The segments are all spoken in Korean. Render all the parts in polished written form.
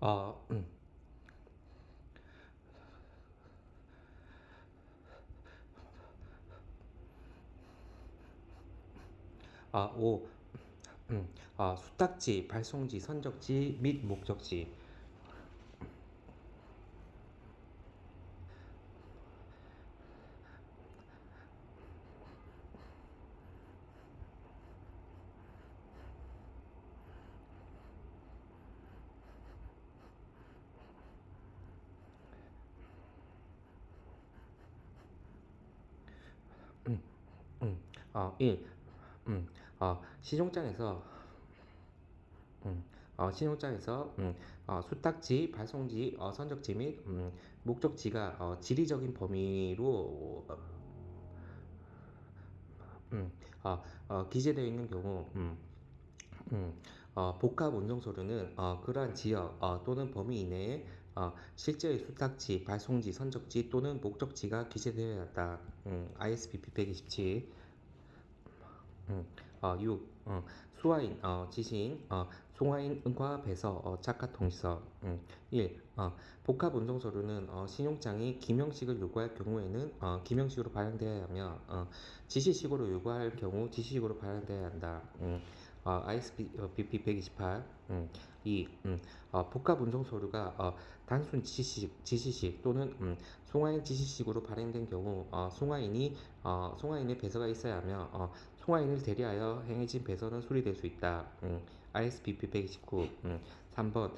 어, 음, 5. 수탁지, 발송지, 선적지 및 목적지. 음, 1. 신용장에서 음, 수탁지, 발송지, 선적지 및 목적지가 지리적인 범위로 기재되어 있는 경우 복합 운송 서류는 그러한 지역 또는 범위 이내에 실제의 수탁지, 발송지, 선적지 또는 목적지가 기재되어야 한다. ISBP 127. 6. 수화인, 지시인, 송화인, 응과 배서, 착화 통지서. 1. 복합 운송 서류는 신용장이 기명식을 요구할 경우에는 기명식으로 발행되어야 하며 지시식으로 요구할 경우 지시식으로 발행되어야 한다. ISBP 128. 2. 복합 운송 서류가 단순 지시식 또는 송화인 지시식으로 발행된 경우 송화인의 배서가 있어야 하며 송화인을 대리하여 행해진 배서는 수리될 수 있다. ISBP 129. 3번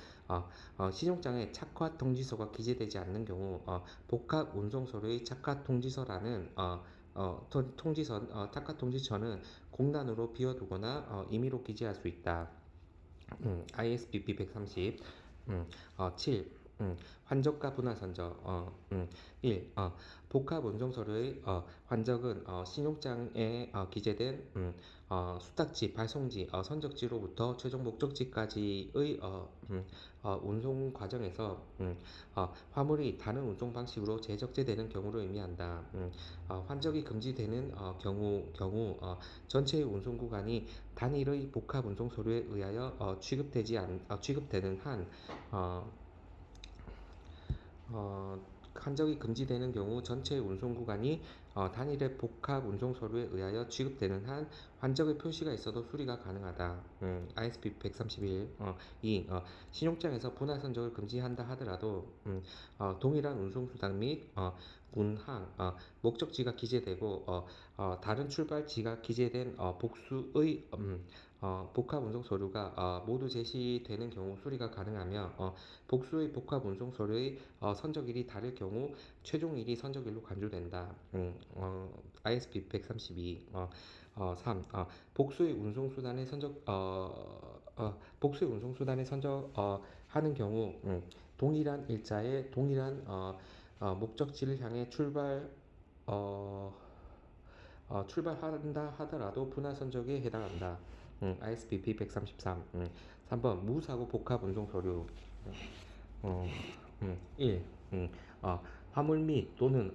신용장에 착화 통지서가 기재되지 않는 경우 복합 운송 서류의 착화 통지서라는 착화 통지서는 공란으로 비워두거나 임의로 기재할 수 있다. ISBP 130. 7. 환적과 분할 선적. 1. 복합 운송 서류의 환적은 신용장에 기재된 수탁지, 발송지, 선적지로부터 최종 목적지까지의 운송 과정에서 화물이 다른 운송 방식으로 재적재되는 경우를 의미한다. 환적이 금지되는 전체의 운송 구간이 단일의 복합 운송 서류에 의하여 취급되는 한 어, 한적이 금지되는 경우 전체 운송 구간이 단일의 복합 운송 서류에 의하여 취급되는 한 환적의 표시가 있어도 수리가 가능하다. ISP 131. 2. 신용장에서 분할 선적을 금지한다 하더라도 동일한 운송 수단 및 운항, 목적지가 기재되고 다른 출발지가 기재된 복수의 복합 운송 서류가 모두 제시되는 경우 수리가 가능하며 복수의 복합 운송 서류의 선적일이 다를 경우 최종일이 선적일로 간주된다. ISP 132. 3. 복수의 운송 수단에 선적 하는 경우 동일한 일자에 동일한 목적지를 향해 출발한다 하더라도 분할 선적에 해당한다. ISBP 133. 3번 무사고 복합 운송 서류. 1. 화물 및 또는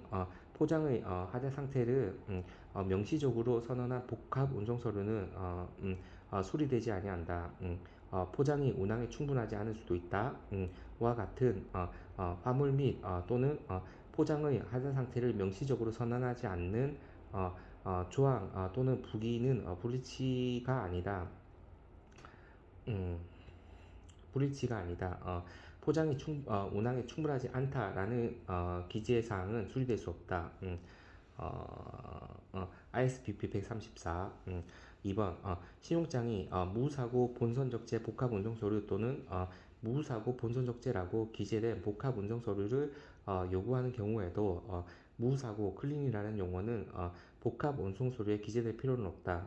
포장의 하자 상태를 명시적으로 선언한 복합 운송 서류는 수리되지 아니한다. 포장이 운항에 충분하지 않을 수도 있다. 와 같은 화물 및 또는 포장의 하자 상태를 명시적으로 선언하지 않는 조항 또는 부기는 불일치가 아니다. 음, 불일치가 아니다. 운항에 충분하지 않다라는 기재 사항은 수리될 수 없다. ISBP 134. 2번 신용장이 무사고 본선적재 복합 운송 서류 또는 무사고 본선적재라고 기재된 복합 운송 서류를 요구하는 경우에도 무사고 클린이라는 용어는 복합 운송 서류에 기재될 필요는 없다.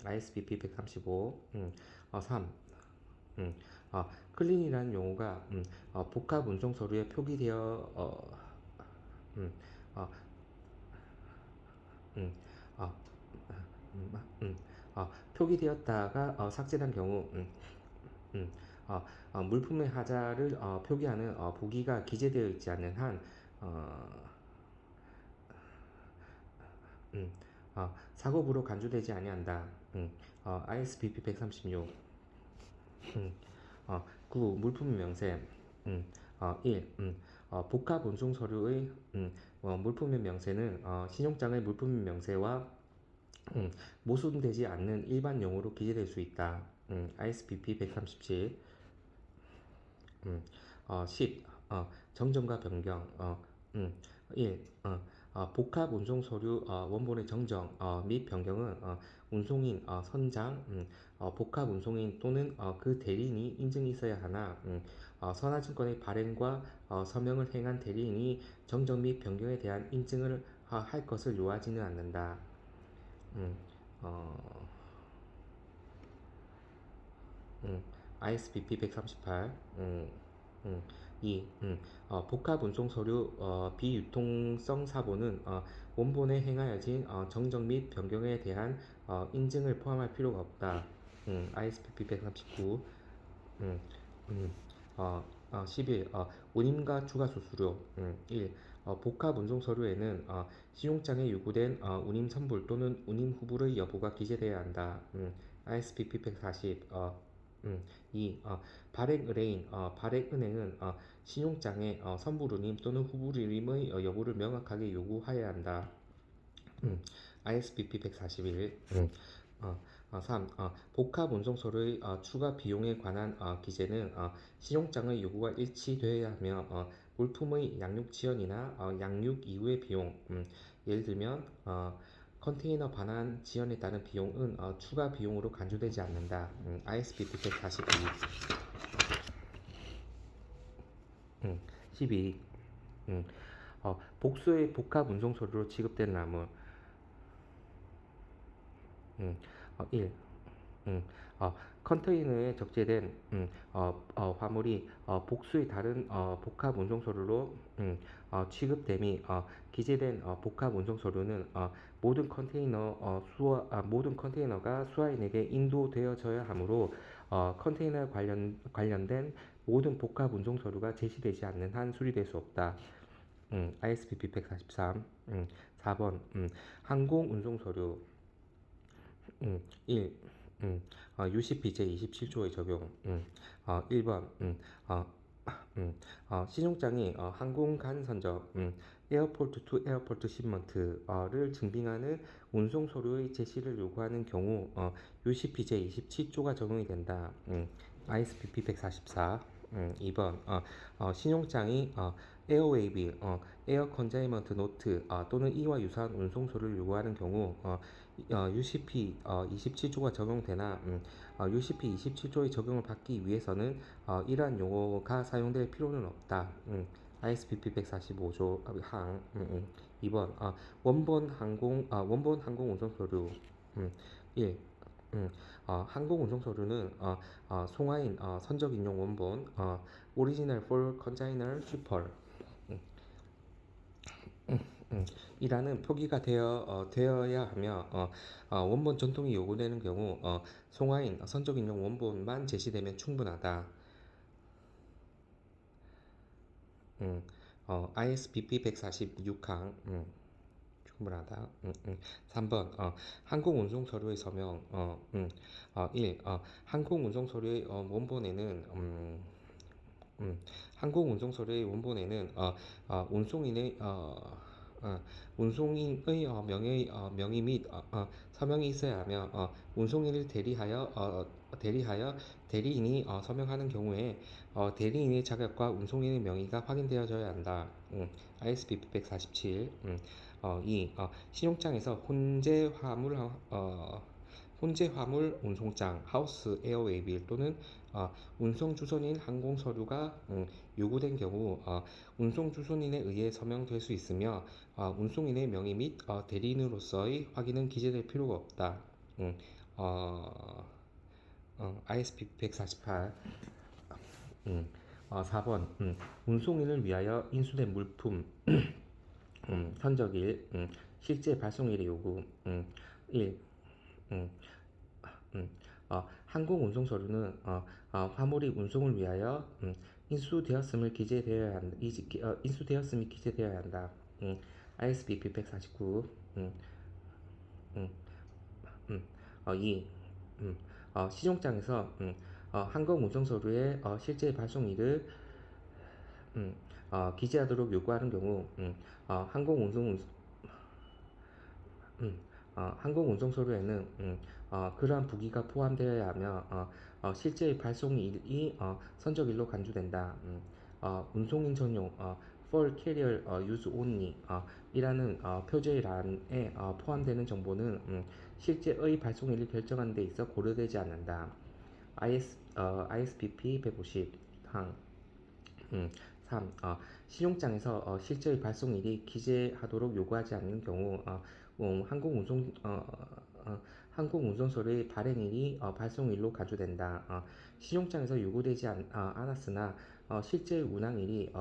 ISBP 135. 3. 클린이라는 용어가 복합 운송 서류에 표기되어 음, 어, 음, 어, 표기되었다가 삭제된 경우 물품의 하자를 표기하는 보기가 기재되어 있지 않는 한 사고부로 간주되지 아니한다. ISBP 136. 9. 물품 명세. 1. 복합 운송 서류의 물품의 명세는 신용장의 물품의 명세와 모순되지 않는 일반 용어로 기재될 수 있다. ISBP 137. 10. 정정과 변경. 1. 복합 운송 서류 원본의 정정 및 변경은 운송인, 선장, 복합 운송인 또는 그 대리인이 인증이 있어야 하나 선화증권의 발행과 서명을 행한 대리인이 정정 및 변경에 대한 인증을 할 것을 요하지는 않는다. 음, 어, ISBP 138. 2. 복합 운송 서류 비유통성 사본은 원본에 행하여진 정정 및 변경에 대한 인증을 포함할 필요가 없다. ISBP 139. 음, 음, 11. 운임과 추가 수수료. 1. 복합 운송 서류에는 신용장에 요구된 운임 선불 또는 운임 후불의 여부가 기재되어야 한다. ISBP 140. 2. 발행 의뢰인, 발행 은행은 신용장에 선불 운임 또는 후불 운임의 여부를 명확하게 요구하여야 한다. ISBP 141. 3. 복합 운송 서류의 추가 비용에 관한 기재는 신용장의 요구가 일치되어야 하며 물품의 양육 지연이나 양육 이후의 비용, 예를 들면 컨테이너 반환 지연에 따른 비용은 추가 비용으로 간주되지 않는다. ISBP 142. 12. 복수의 복합 운송 서류로 취급된 납물. 1. 음, 컨테이너에 적재된 화물이 복수의 다른 복합 운송 서류로 취급됨이 기재된 복합 운송 서류는 모든 컨테이너가 수화인에게 인도되어져야 하므로 컨테이너 관련된 모든 복합 운송 서류가 제시되지 않는 한 수리될 수 없다. ISBP 143. 4번 항공 운송 서류. 1. UCP 제27조의 적용. 1번 신용장이 항공 간 선적 에어포트 투 에어포트 시먼트를 증빙하는 운송 서류의 제시를 요구하는 경우 UCP 제27조가 적용이 된다. ISBP 144. 2번 신용장이 에어웨이비, 에어 컨자이먼트 노트 또는 이와 유사한 운송서를 요구하는 경우 UCP 27조가 적용되나 UCP 27조의 적용을 받기 위해서는 이러한 용어가 사용될 필요는 없다. ISBP 145조 항 2번 원본 항공 운송 서류. 1. 항공 운송 서류는 송화인 선적 인용 원본 Original for Consignor Shipper 이라는 표기가 되어야 하며 원본 전통이 요구되는 경우 송화인 선적 인용 원본만 제시되면 충분하다. ISBP 146항 충분하다. 3번 항공 운송 서류의 서명. 1. 항공 운송 서류의 원본에는 항공 운송 서류의 원본에는 운송인의 운송인의 명의 및 서명이 있어야 하며 운송인을 대리하여 대리인이 서명하는 경우에 대리인의 자격과 운송인의 명의가 확인되어져야 한다. ISBP 147. 2. 신용장에서 혼재 화물 운송장 하우스 에어웨이빌 또는 운송 주선인 항공 서류가 요구된 경우 운송 주선인에 의해 서명될 수 있으며 운송인의 명의 및 대리인으로서의 확인은 기재될 필요가 없다. ISP 148. 4번 운송인을 위하여 인수된 물품 선적일 실제 발송일의 요구. 1. 음, 음, 항공 운송 서류는 화물이 운송을 위하여 인수되었음을 인수되었음이 기재되어야 한다. ISBP 149. 음, 음, 2. 시종장에서 항공 운송 서류의 실제 발송일을 기재하도록 요구하는 경우 항공운송 항공운송소로에는 그러한 부기가 포함되어야 하며 실제의 발송일이 선적일로 간주된다. 운송인 전용 for carrier use only 이라는 표제의 란에 포함되는 정보는 실제의 발송일을 결정하는 데 있어 고려되지 않는다. ISBP 150 항 3. 신용장에서 실제의 발송일이 기재하도록 요구하지 않는 경우 항공운송소의 발행일이 발송일로 간주된다. 신용장에서 요구되지 않았으나 실제의 운항일이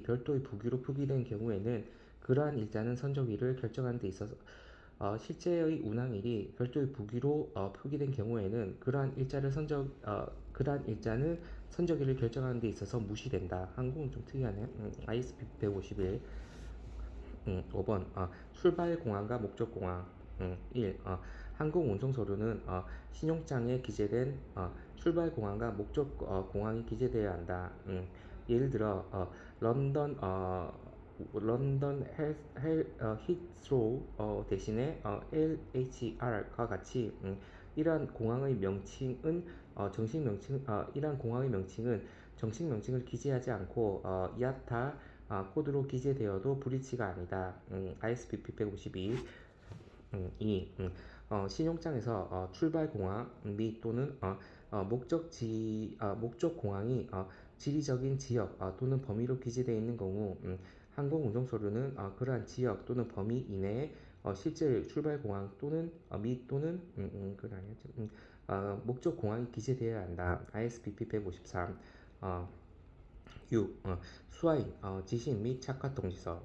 별도의 부기로 표기된 경우에는 그러한 일자는 선적일을 결정하는 데 있어서 실제의 운항일이 별도의 부기로 표기된 경우에는 그러한 일자는 선적일을 결정하는 데 있어서 무시된다. 한국은 좀 특이하네. ISP 151 5번 출발 공항과 목적 공항 1. 항공 운송 서류는 신용장에 기재된 출발 공항과 목적 공항이 기재되어야 한다. 예를 들어 런던 히스로우 대신에 LHR과 같이 이러한 공항의 명칭은 정식 명칭을 기재하지 않고 IATA 코드로 기재되어도 불이치가 아니다. ISBP 152 2. 신용장에서 출발 공항 및 또는 목적 공항이 지리적인 지역 또는 범위로 기재되어 있는 경우 항공 운송 서류는 그러한 지역 또는 범위 이내에 실제 출발 공항 또는 및 또는 그건 아니었죠. 목적 공항이 기재되어야 한다. ISBP 153 6. 수화인, 지신 및 착화 통지서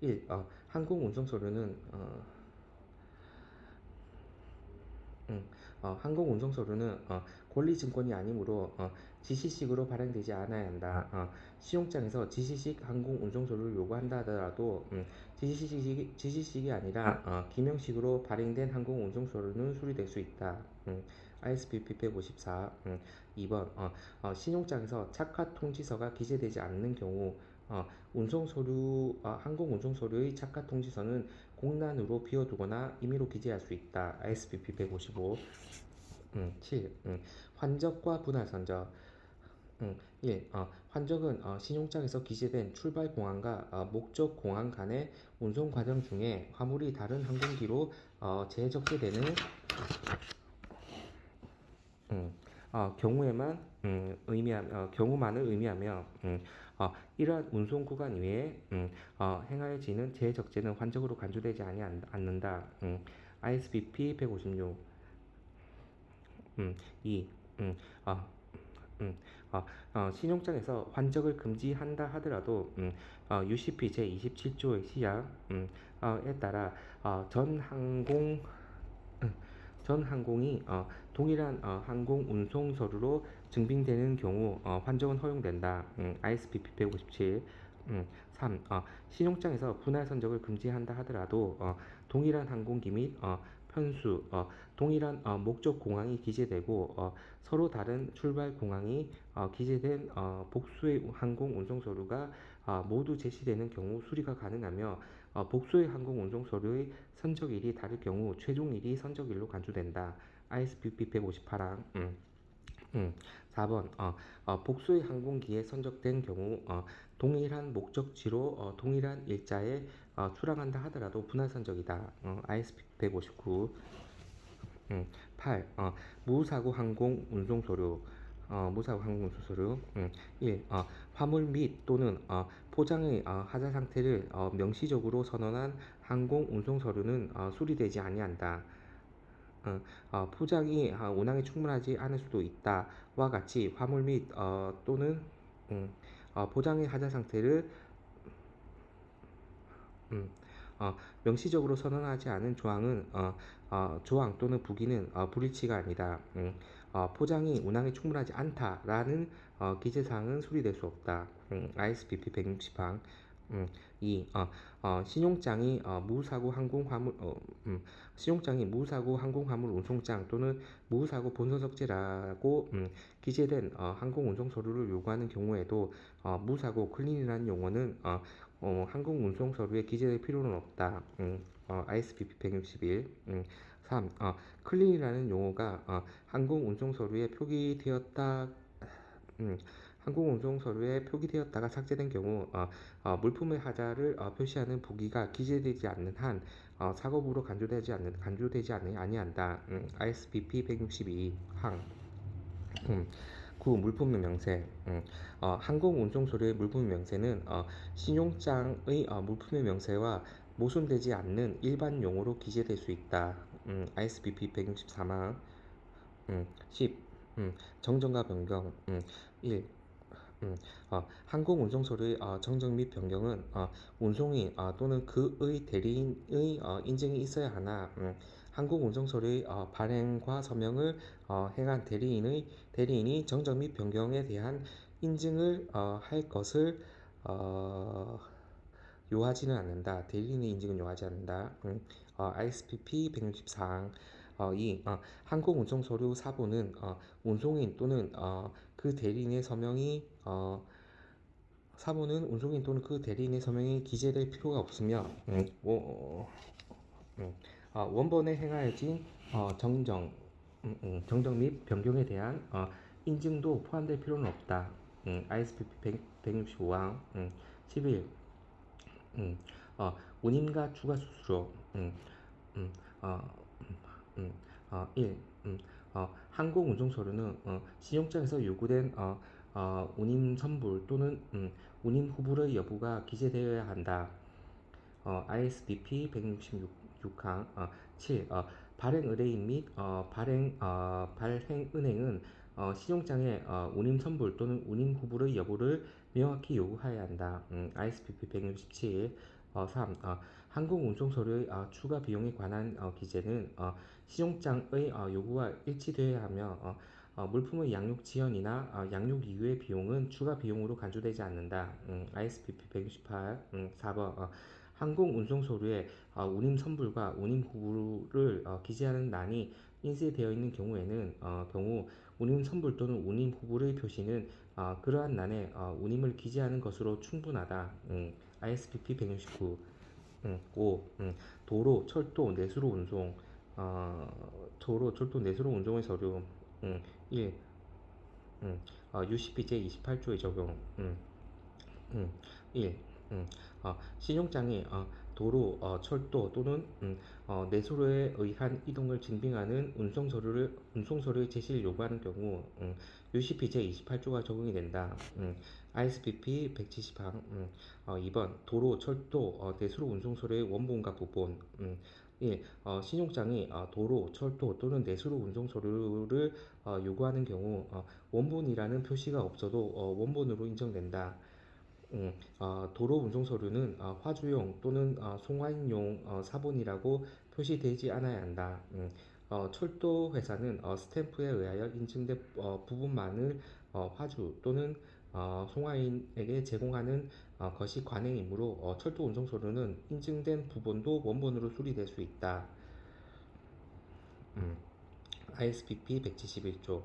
1. 항공 운송 서류는 항공 운송 서류는 권리증권이 아니므로 지시식으로 발행되지 않아야 한다. 시용장에서 지시식 항공 운송 서류를 요구한다 하더라도 지시식이 아니라 기명식으로 발행된 항공 운송 서류는 수리될 수 있다. ISBP 154 2번 신용장에서 착화 통지서가 기재되지 않는 경우 항공 운송 서류의 착화 통지서는 공란으로 비워두거나 임의로 기재할 수 있다. ISBP 155 7. 환적과 분할 선적 1. 환적은 신용장에서 기재된 출발 공항과 목적 공항 간의 운송 과정 중에 화물이 다른 항공기로 재적재되는 경우만을 의미하며 이러한 운송 구간 이외에 행하여지는 재적재는 환적으로 간주되지 않는다. ISBP 156 2. 신용장에서 환적을 금지한다 하더라도 UCP 제27조의 시약에 따라 전 항공이 동일한 항공 운송 서류로 증빙되는 경우 환적은 허용된다. ISBP 157 3. 신용장에서 분할 선적을 금지한다 하더라도 동일한 항공기 및 편수, 동일한 목적 공항이 기재되고 서로 다른 출발 공항이 기재된 복수의 항공 운송 서류가 모두 제시되는 경우 수리가 가능하며 복수의 항공 운송 서류의 선적일이 다를 경우 최종일이 선적일로 간주된다. ISBP 158항 4번 복수의 항공기에 선적된 경우 동일한 목적지로 동일한 일자에 출항한다 하더라도 분할 선적이다. ISBP 159 8. 무사고 항공 운송 서류 무사고 항공 운송 서류 1. 화물 및 또는 포장의 하자 상태를 명시적으로 선언한 항공 운송 서류는 수리되지 아니한다. 포장이 운항에 충분하지 않을 수도 있다와 같이 화물 및 또는 포장의 하자 상태를 명시적으로 선언하지 않은 조항 또는 부기는 불일치가 아니다. 포장이 운항에 충분하지 않다라는 기재사항은 수리될 수 없다. ISBP 160항 음, 2. 신용장이 무사고 항공화물 신용장이 무사고 항공화물 운송장 또는 무사고 본선석재라고 기재된 항공운송 서류를 요구하는 경우에도 무사고 클린이라는 용어는 항공운송 서류에 기재될 필요는 없다. ISBP 161. 3. 클린이라는 용어가 항공운송 서류에 표기되었다. 항공운송 서류에 표기되었다가 삭제된 경우 물품의 하자를 표시하는 부기가 기재되지 않는 한 작업으로 간주되지 아니한다. ISBP 162 항. 9. 물품의 명세. 항공운송 서류의 물품의 명세는 신용장의 물품의 명세와 모순되지 않는 일반 용어로 기재될 수 있다. ISBP 164항. 10. 정정과 변경. 1. 항공운송 서류의 정정 및 변경은 운송인 또는 그의 대리인의 인증이 있어야 하나 항공운송 서류의 발행과 서명을 행한 대리인이 정정 및 변경에 대한 인증을 할 것을 요하지는 않는다. 대리인의 인증은 요하지 않는다. ISPP 164항. 2. 항공운송 서류 사본은 운송인 또는 그 대리인의 서명이 사본은 운송인 또는 그 대리인의 서명이 기재될 필요가 없으며 원본에 행하여진 정정 및 변경에 대한 인증도 포함될 필요는 없다. ISPP 165항. 11. 운임과 추가 수수료. 1. 항공운송 서류는 신용장에서 요구된 운임 선불 또는 운임 후불의 여부가 기재되어야 한다. ISBP 166항. 7. 발행 의뢰인 및 발행 은행은 신용장에 운임 선불 또는 운임 후불의 여부를 명확히 요구해야 한다. ISBP 167. 3. 항공운송 서류의 추가 비용에 관한 기재는 신용장의 요구와 일치되어야 하며 물품의 양육 지연이나 양육 이후의 비용은 추가 비용으로 간주되지 않는다. ISBP 168. 4번. 항공운송 서류에 운임 선불과 운임 후불을 기재하는 란이 인쇄되어 있는 경우 운임 선불 또는 운임 후불의 표시는 그러한 란에 운임을 기재하는 것으로 충분하다. ISBP 169. 5. 도로, 철도, 내수로 운송. 도로, 철도, 내수로 운송의 서류. 1. UCP제 28조의 적용. 1. 신용장이 도로, 철도 또는 내수로에 의한 이동을 증빙하는 운송서류의 제시를 요구하는 경우 UCP제 28조가 적용이 된다. ISBP 170항. 2번 도로, 철도, 내수로 운송서류의 원본과 부본. 1. 신용장이 도로, 철도 또는 내수로 운송서류를 요구하는 경우 원본이라는 표시가 없어도 원본으로 인정된다. 도로 운송 서류는 화주용 또는 송화인용 사본이라고 표시되지 않아야 한다. 철도 회사는 스탬프에 의하여 인증된 부분만을 화주 또는 송화인에게 제공하는 것이 관행이므로 철도 운송 서류는 인증된 부분도 원본으로 수리될 수 있다. ISBP 171조.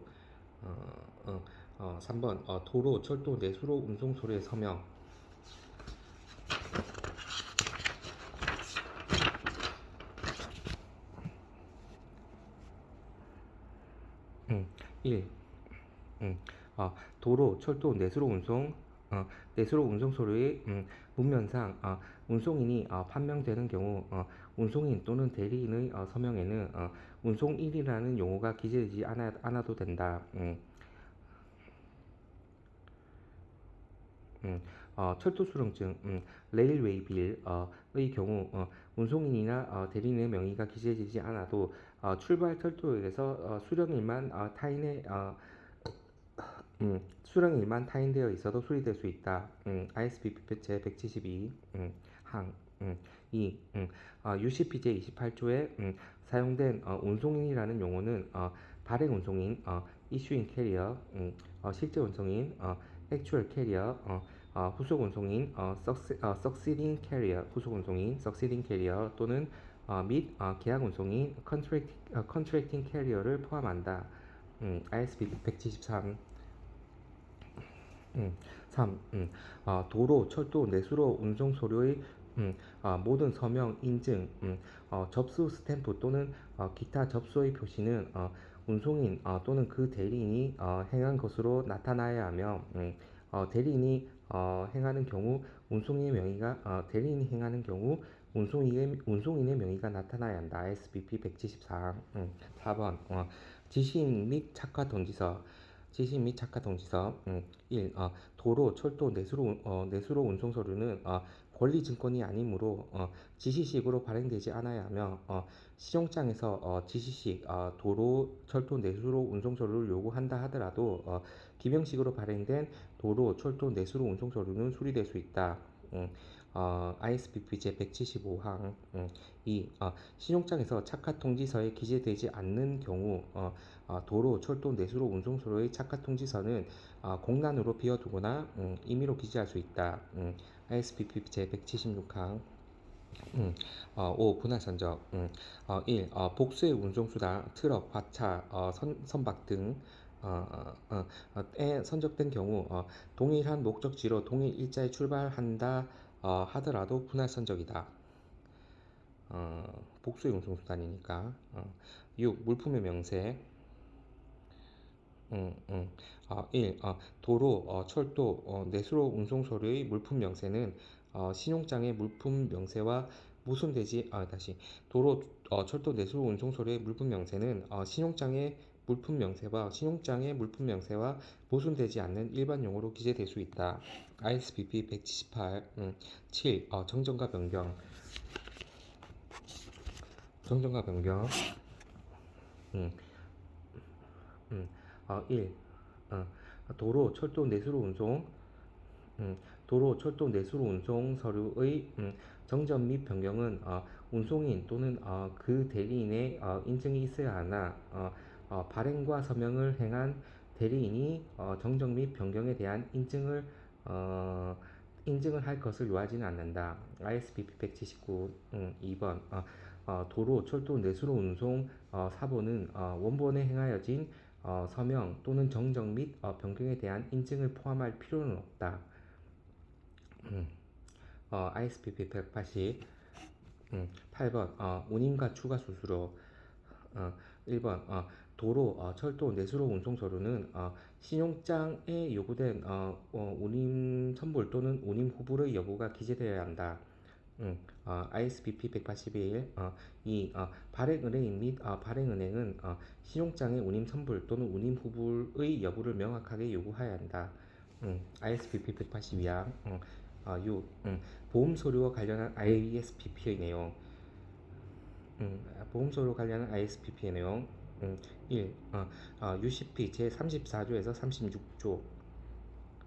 3번 도로, 철도, 내수로 운송 서류의 서명. 1. 도로, 철도, 내수로 운송 서류의 문면상 운송인이 판명되는 경우 운송인 또는 대리인의 서명에는 운송인이라는 용어가 기재되지 않아도 된다. 철도 수령증, 레일웨이 빌의 경우 운송인이나 대리인의 명의가 기재되지 않아도 출발 철도역에서 수령일만 타인되어 있어도 수리될 수 있다. ISBP 제 172 항. 2. UCP제 28조에 사용된 운송인이라는 용어는 발행 운송인, issuing carrier, 실제 운송인, actual carrier, 후속 운송인 succeeding carrier 후속 운송인 succeeding carrier 또는 및 계약 운송인 contracting carrier를 포함한다. ISBP 173 3. 도로, 철도, 내수로 운송 서류의 모든 서명, 인증, 접수 스탬프 또는 기타 접수의 표시는 운송인 또는 그 대리인이 행한 것으로 나타나야 하며 행하는 경우 운송인의 명의가 대리인이 행하는 경우 운송인의 명의가 나타나야 한다. ISBP 174. 4번 지시인 및 착화 통지서 지시인 및 착화 통지서 1. 도로, 철도, 내수로 운송 서류는 권리 증권이 아니므로 지시식으로 발행되지 않아야 하며 시종장에서 지시식 도로, 철도, 내수로 운송 서류를 요구한다 하더라도 기명식으로 발행된 도로, 철도, 내수로 운송 서류는 수리될 수 있다. ISBP 제 175항 2. 신용장에서 착화 통지서에 기재되지 않는 경우 도로, 철도, 내수로 운송 서류의 착화 통지서는 공란으로 비워두거나 임의로 기재할 수 있다. ISBP 제 176항 5. 분할 선적 1. 복수의 운송수단, 트럭, 화차, 선박 등 에 선적된 경우 동일한 목적지로 동일 일자에 출발한다 하더라도 분할 선적이다. 복수의 운송수단이니까 6. 물품의 명세 1. 도로, 철도, 내수로 운송 서류의 물품 명세는 신용장의 물품 명세와 모순되지 도로, 철도, 내수로 운송 서류의 물품 명세는 신용장의 물품 명세와 모순되지 않는 일반 용어로 기재될 수 있다. ISBP 178 7. 정정과 변경 음, 1. 도로, 철도, 내수로 운송 서류의 정전 및 변경은 운송인 또는 그 대리인의 인증이 있어야 하나 발행과 서명을 행한 대리인이 정정 및 변경에 대한 인증을 할 것을 요하지는 않는다. ISBP 179 2번 도로, 철도, 내수로 운송 사본은 원본에 행하여진 서명 또는 정정 및 변경에 대한 인증을 포함할 필요는 없다. ISBP 180 8번 운임과 추가 수수료 1번 도로, 철도, 내수로 운송 서류는 신용장에 요구된 운임 선불 또는 운임 후불의 여부가 기재되어야 한다. ISBP 181 2. 발행은행 및 발행은행은 신용장의 운임 선불 또는 운임 후불의 여부를 명확하게 요구해야 한다. ISBP 182항 6. 보험 서류와 관련한 ISBP의 내용 보험 서류 관련한 ISBP의 내용 1. UCP 제34조에서 36조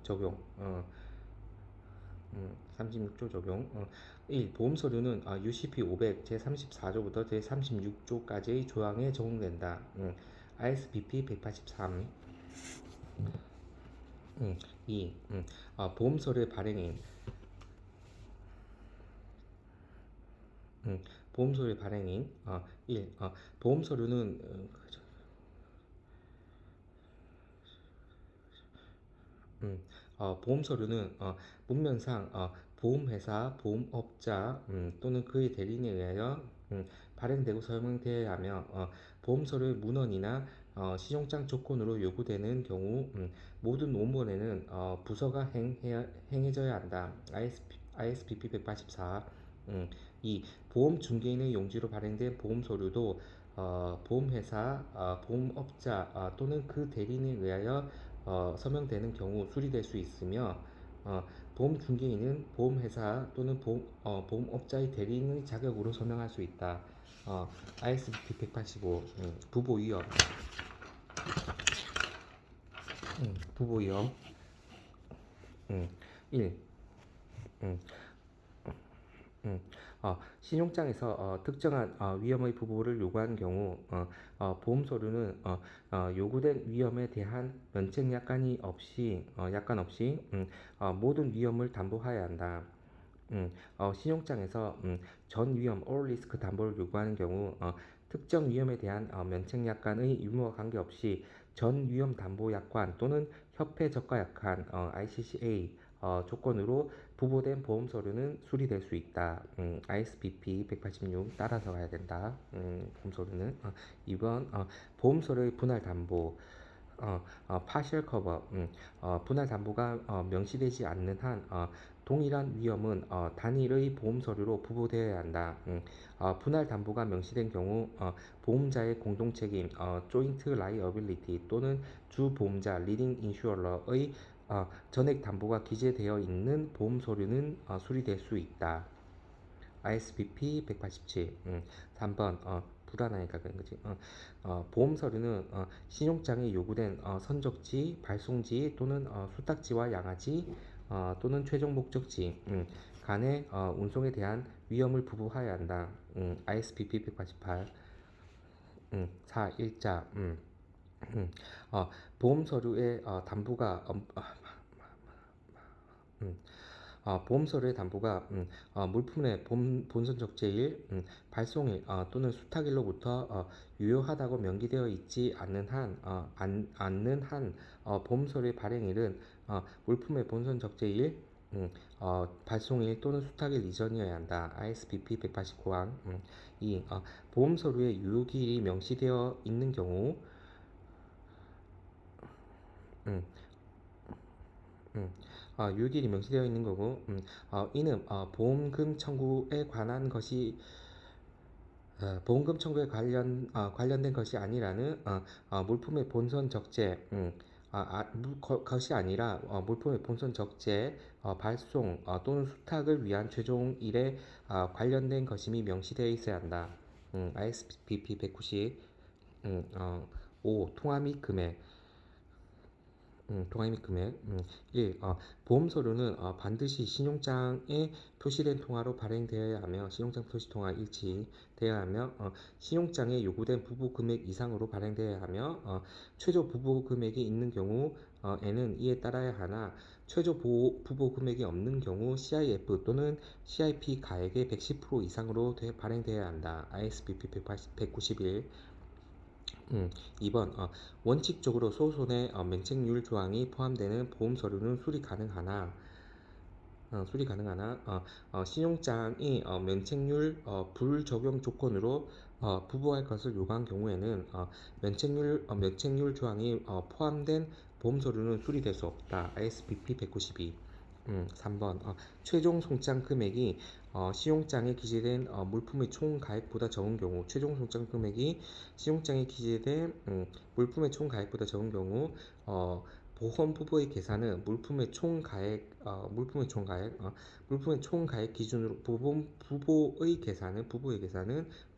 적용 36조 적용 1. 보험 서류는 UCP 500 제34조부터 제36조까지의 조항에 적용된다. ISBP 183 2. 보험 서류의 발행인 보험 서류의 발행인 1. 보험 서류는 보험 서류는 문면상 보험회사, 보험업자 또는 그의 대리인에 의하여 발행되고 서명되어야 하며 보험 서류의 문헌이나 신용장 조건으로 요구되는 경우 모든 원본에는 부서가 행해져야 한다. ISBP 184 2. 보험 중개인의 용지로 발행된 보험 서류도 보험회사, 보험업자 또는 그 대리인에 의하여 서명되는 경우 수리될 수 있으며 보험 중개인은 보험회사 또는 보험업자의 대리인의 자격으로 서명할 수 있다. ISBP 185 부보 위험 1. 신용장에서 특정한 위험의 부보를 요구하는 경우 보험 서류는 요구된 위험에 대한 면책 약관 없이 모든 위험을 담보하여야 한다. 신용장에서 전 위험 all risk 담보를 요구하는 경우 특정 위험에 대한 면책 약관의 유무와 관계없이 전 위험 담보 약관 또는 협회 저가 약관 ICCA 조건으로 부보된 보험 서류는 수리될 수 있다. ISBP 186 따라서 가야 된다. 보험 서류는 2번 보험 서류의 분할 담보 partial cover 분할 담보가 명시되지 않는 한 동일한 위험은 단일의 보험 서류로 부보되어야 한다. 분할 담보가 명시된 경우 보험자의 공동 책임 joint liability 또는 주 보험자 leading insurer의 전액 담보가 기재되어 있는 보험 서류는 수리될 수 있다. ISBP 187 3번 불안하니까 그런 거지. 보험 서류는 신용장에 요구된 선적지, 발송지 또는 수탁지와 양아지 또는 최종 목적지 간의 운송에 대한 위험을 부부하여야 한다. ISBP 188 4. 일자 보험 서류의 담보가 보험 서류의 담보가 물품의 본선 적재일, 발송일 또는 수탁일로부터 유효하다고 명기되어 있지 않는 한 보험 서류의 발행일은 물품의 본선 적재일, 발송일 또는 수탁일 이전이어야 한다. ISBP 189항 2. 보험 서류의 유효기일이 명시되어 있는 경우 음, 유효기일이 명시되어 있는 거고 이는 보험금 청구에 관한 것이 보험금 청구에 관련된 것이 아니라는 물품의 본선 적재 것이 아니라 물품의 본선 적재 발송 또는 수탁을 위한 최종일에 관련된 것임이 명시되어 있어야 한다. ISBP 190 5. 통화 및 금액 통화 및 금액 1. 보험 서류는 반드시 신용장에 표시된 통화로 발행되어야 하며 신용장 표시 통화 일치되어야 하며 신용장에 요구된 부보 금액 이상으로 발행되어야 하며 최저 부보 금액이 있는 경우에는 이에 따라야 하나 최저 부보 금액이 없는 경우 CIF 또는 CIP 가액의 110% 이상으로 발행되어야 한다. ISBP 191 2번 원칙적으로 소손의 면책률 조항이 포함되는 보험 서류는 수리 가능하나 신용장이 면책률 불적용 조건으로 부보할 것을 요구한 경우에는 면책률 조항이 포함된 보험 서류는 수리될 수 없다. ISBP 192 3번 최종 송장 금액이 신용장에 기재된 물품의 총 가액보다 적은 경우 최종 송장 금액이 신용장에 기재된 물품의 총 가액보다 적은 경우 보험 부보의 계산은 물품의 총 가액 기준으로 부보의 계산은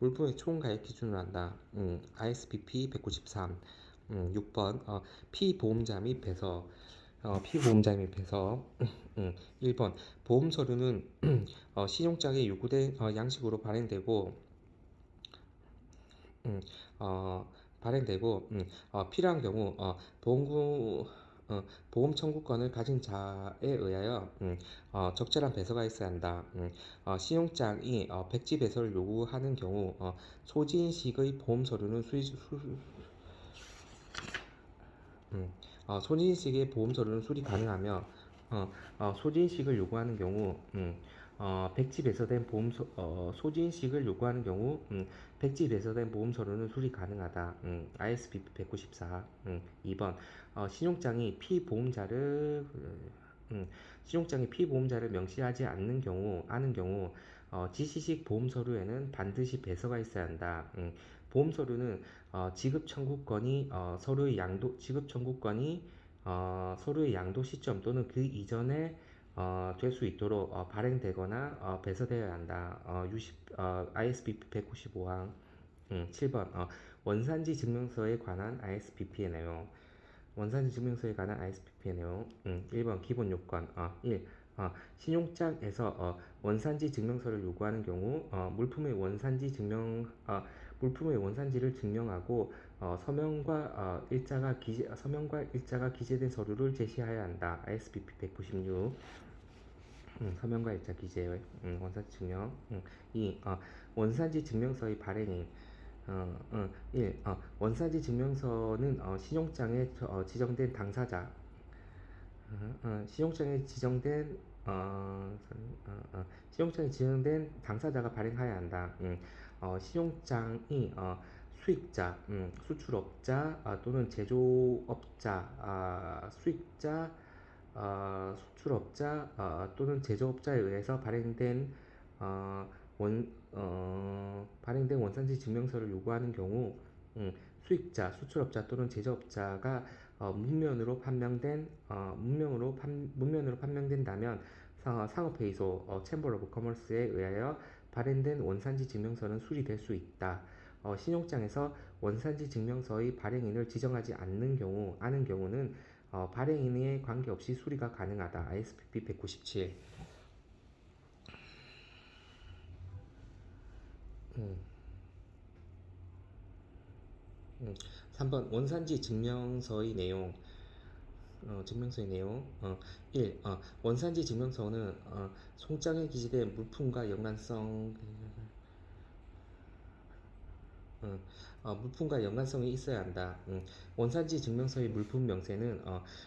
물품의 총 가액 기준으로 한다. ISBP 193 6번 피보험자 및 배서 1번 보험 서류는 신용장에 요구된 양식으로 발행되고 필요한 경우 보험 청구권을 가진 자에 의하여 적절한 배서가 있어야 한다. 신용장이 백지 배서를 요구하는 경우 소지인식의 보험 서류는 소지인식의 보험 서류는 수리 가능하며 소지인식을 요구하는 경우 백지 배서된 소지인식을 요구하는 경우 백지 배서된 보험 서류는 수리 가능하다. ISBP 194 2번 신용장이 피보험자를 명시하지 않는 경우 지시식 보험 서류에는 반드시 배서가 있어야 한다. 보험 서류는 서류의 양도 시점 또는 그 이전에 될 수 있도록 발행되거나 배서되어야 한다. ISBP 195항 7번 원산지 증명서에 관한 ISBP의 내용 1번 기본 요건 1. 신용장에서 원산지 증명서를 요구하는 경우 물품의 원산지를 증명하고 서명과 일자가 기재된 서류를 제시해야 한다. ISBP 196. 서명과 일자 기재, 원산지 증명. 2. 원산지 증명서의 발행인. 1. 원산지 증명서는 지정된 당사자, 신용장에 지정된 신용장에 지정된 당사자가 발행하여야 한다. 신용장이 수익자, 수출업자 또는 제조업자, 수출업자 또는 제조업자에 의해서 발행된 원산지 증명서를 요구하는 경우 수익자, 수출업자 또는 제조업자가 문면으로 판명된다면 상업회의소 챔버 오브 커머스에 의하여 발행된 원산지 증명서는 수리될 수 있다. 신용장에서 원산지 증명서의 발행인을 지정하지 않는 경우는 발행인에 관계없이 수리가 가능하다. ISBP 197. 3번 원산지 증명서의 내용. 1. 원산지 증명서는 송장에 기재된 물품과 연관성이 있어야 한다. 원산지 증명서의 물품 명세는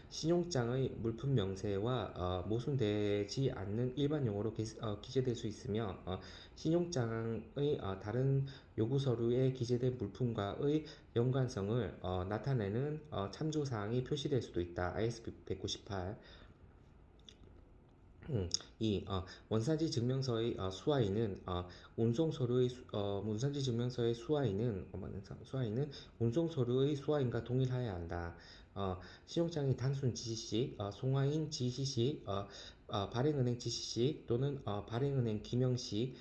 신용장의 물품 명세와 모순되지 않는 일반 용어로 기재될 수 있으며 신용장의 다른 요구 서류에 기재된 물품과의 연관성을 나타내는 참조 사항이 표시될 수도 있다. ISB 198. 2. 원산지 증명서의 수화인은 원산지 증명서의 수화인은 운송 서류의 수화인과 동일하여야 한다. 신용장이 단순 지시시, 송화인 지시시, 발행은행 지시시 또는 발행은행 기명시의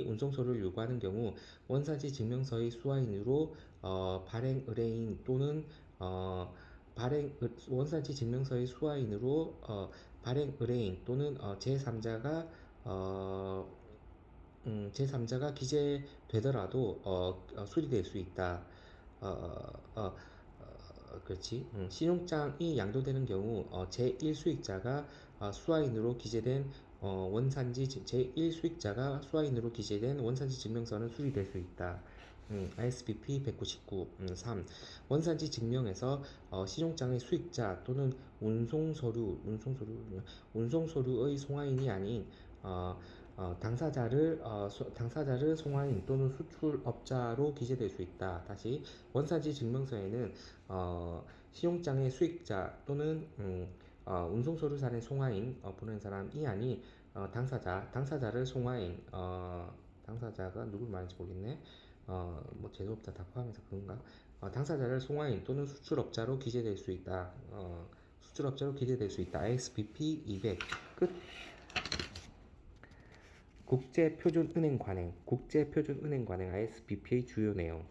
운송 서류를 요구하는 경우 원산지 증명서의 수화인으로 발행 의뢰인 또는 원산지 증명서의 수화인으로 발행 의뢰인 또는 제3자가 기재되더라도 수리될 수 있다. 그렇지. 신용장이 양도되는 경우 제1수익자가 수화인으로 기재된 제1수익자가 수화인으로 기재된 원산지 증명서는 수리될 수 있다. ISBP 199. 3. 원산지 증명에서 신용장의 수익자 또는 운송서류의 송화인이 아닌 당사자를 송화인 또는 수출업자로 기재될 수 있다. 다시 원산지 증명서에는 신용장의 수익자 또는 운송서류사의 송화인 보낸 사람이 아닌 당사자를 송화인 당사자가 누굴 말하는지 모르겠네. 뭐 제조업자 다 포함해서 그런가? 당사자를 송화인 또는 수출업자로 기재될 수 있다. ISBP 200. 끝. 국제표준은행 관행 ISBP의 주요 내용.